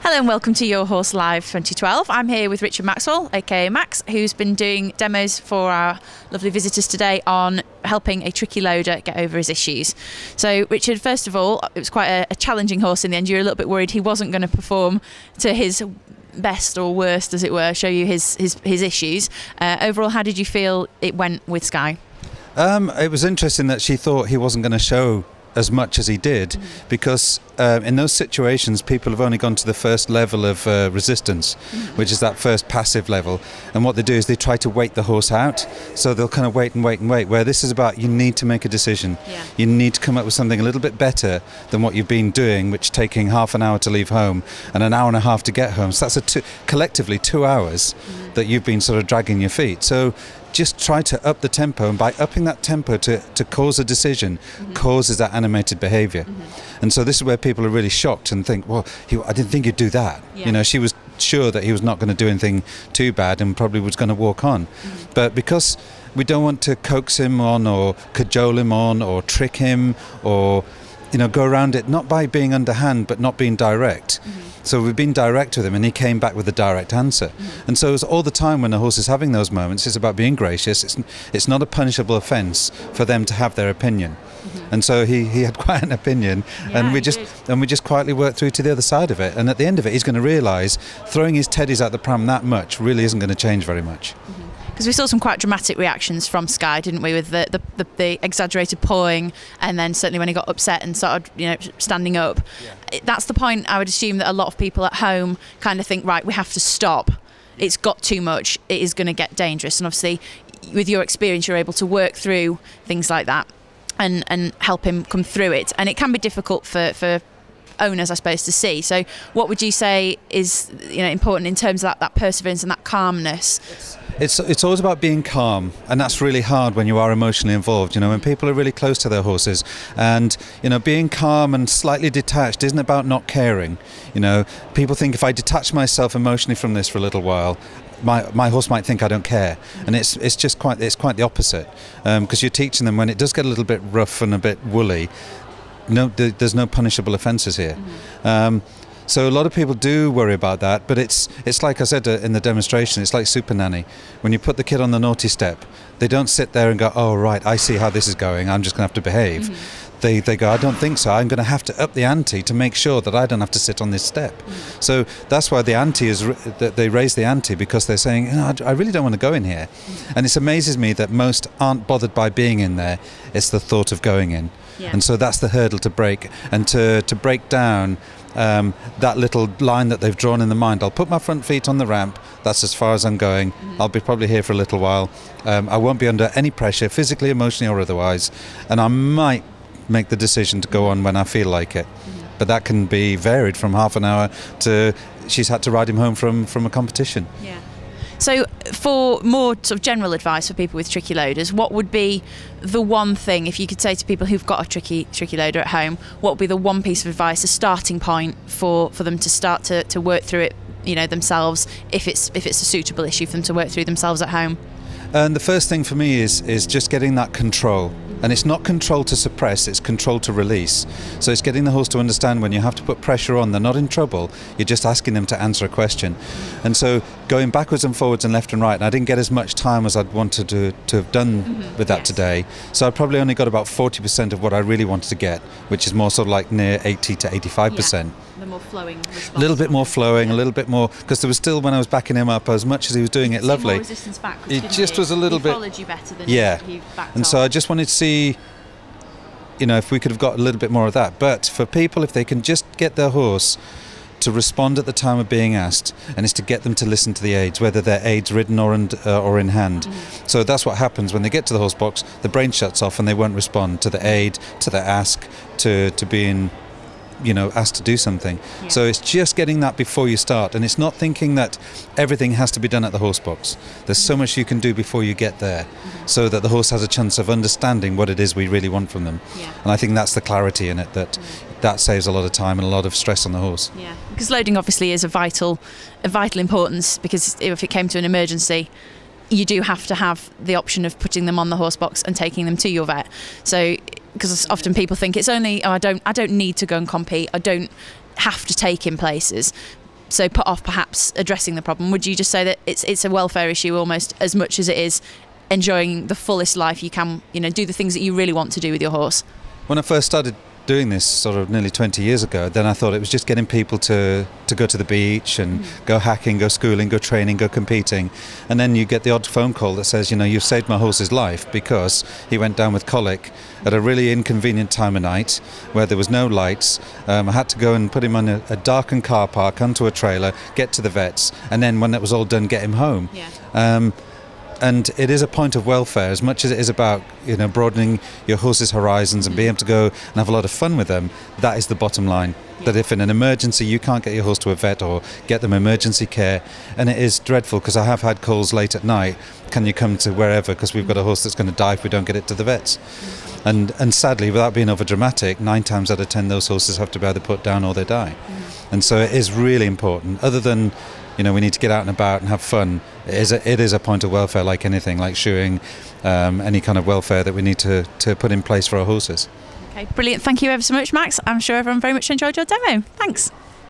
Hello and welcome to Your Horse Live 2012. I'm here with Richard Maxwell, aka Max, who's been doing demos for our lovely visitors today on helping a tricky loader get over his issues. So Richard, first of all, it was quite a challenging horse in the end. You were a little bit worried he wasn't going to perform to his best or worst, as it were, show you his issues. Overall, how did you feel it went with Sky? It was interesting that she thought he wasn't going to show as much as he did, because in those situations people have only gone to the first level of resistance, which is that first passive level, and what they do is they try to wait the horse out, so they'll kind of wait and wait and wait, where this is about you need to make a decision. You need to come up with something a little bit better than what you've been doing, which taking half an hour to leave home and an hour and a half to get home, so that's collectively 2 hours that you've been sort of dragging your feet. So just try to up the tempo, and by upping that tempo to cause a decision causes that animated behaviour. And so this is where people are really shocked and think, well, I didn't think he'd do that. You know, she was sure that he was not going to do anything too bad and probably was going to walk on. But because we don't want to coax him on or cajole him on or trick him or, you know, go around it, not by being underhand but not being direct. So we've been direct with him and he came back with a direct answer. And so it's all the time when the horse is having those moments, it's about being gracious. It's not a punishable offence for them to have their opinion. And so he had quite an opinion, and we just quietly worked through to the other side of it. And at the end of it, he's going to realise throwing his teddies out the pram that much really isn't going to change very much. Because we saw some quite dramatic reactions from Sky, didn't we, with the exaggerated pawing, and then certainly when he got upset and started, you know, standing up. That's the point I would assume that a lot of people at home kind of think, right, we have to stop. It's got too much. It is going to get dangerous. And obviously, with your experience, you're able to work through things like that and help him come through it. And it can be difficult for owners, I suppose, to see. So what would you say is, you know, important in terms of that perseverance and that calmness? It's always about being calm, and that's really hard when you are emotionally involved, you know, when people are really close to their horses. And, you know, being calm and slightly detached isn't about not caring. You know, people think if I detach myself emotionally from this for a little while, my horse might think I don't care, and it's quite the opposite, because you're teaching them when it does get a little bit rough and a bit woolly. No, there's no punishable offences here. So a lot of people do worry about that, but it's like I said in the demonstration, it's like Super Nanny. When you put the kid on the naughty step, they don't sit there and go, oh right, I see how this is going, I'm just going to have to behave. They go, I don't think so, I'm going to have to up the ante to make sure that I don't have to sit on this step. So that's why the ante is, that they raise the ante, because they're saying, I really don't want to go in here. And it amazes me that most aren't bothered by being in there, it's the thought of going in. And so that's the hurdle to break, and to break down that little line that they've drawn in the mind. I'll put my front feet on the ramp, that's as far as I'm going. I'll be probably here for a little while. I won't be under any pressure, physically, emotionally or otherwise, and I might make the decision to go on when I feel like it. But that can be varied from half an hour to she's had to ride him home from a competition. So for more sort of general advice for people with tricky loaders, what would be the one thing, if you could say to people who've got a tricky loader at home, what would be the one piece of advice, a starting point for them to start to work through it, you know, themselves, if it's a suitable issue for them to work through themselves at home? And the first thing for me is just getting that control. And it's not control to suppress, it's control to release. So it's getting the horse to understand when you have to put pressure on, they're not in trouble, you're just asking them to answer a question. And so going backwards and forwards and left and right, and I didn't get as much time as I'd wanted to have done with that today. So I probably only got about 40% of what I really wanted to get, which is more sort of like near 80 to 85%. The more flowing response. A little bit more flowing, a little bit more, because there was still, when I was backing him up, as much as he was doing it lovely, more resistance backwards, it just was a little bit. He followed you better than he backed and off. so I just wanted to see, you know, if we could have got a little bit more of that. But for people, if they can just get their horse to respond at the time of being asked, and it's to get them to listen to the aids, whether they're aids ridden or in hand. So that's what happens when they get to the horse box, the brain shuts off and they won't respond to the aid, to the ask, to being, you know, asked to do something. So it's just getting that before you start, and it's not thinking that everything has to be done at the horse box. There's so much you can do before you get there, so that the horse has a chance of understanding what it is we really want from them. And I think that's the clarity in it, that saves a lot of time and a lot of stress on the horse. Because loading obviously is a vital importance, because if it came to an emergency, you do have to have the option of putting them on the horse box and taking them to your vet. So, because often people think it's only, oh, I don't need to go and compete, I don't have to take him places. so put off perhaps addressing the problem? Would you just say that it's a welfare issue almost as much as it is enjoying the fullest life you can, do the things that you really want to do with your horse? When I first started doing this sort of nearly 20 years ago, then I thought it was just getting people to go to the beach and go hacking, go schooling, go training, go competing. And then you get the odd phone call that says, you've saved my horse's life because he went down with colic at a really inconvenient time of night where there was no lights. I had to go and put him on a darkened car park onto a trailer, get to the vets, and then when that was all done, get him home. Yeah. And it is a point of welfare as much as it is about broadening your horse's horizons and being able to go and have a lot of fun with them. That is the bottom line. Yeah. That if in an emergency you can't get your horse to a vet or get them emergency care, and it is dreadful because I have had calls late at night, can you come to wherever because we've got a horse that's going to die if we don't get it to the vets. And sadly, without being over dramatic, 9 times out of 10 those horses have to be either put down or they die. And so it is really important. Other than we need to get out and about and have fun. It is a point of welfare like anything, like shoeing, any kind of welfare that we need to put in place for our horses. Okay, brilliant. Thank you ever so much, Max. I'm sure everyone very much enjoyed your demo. Thanks.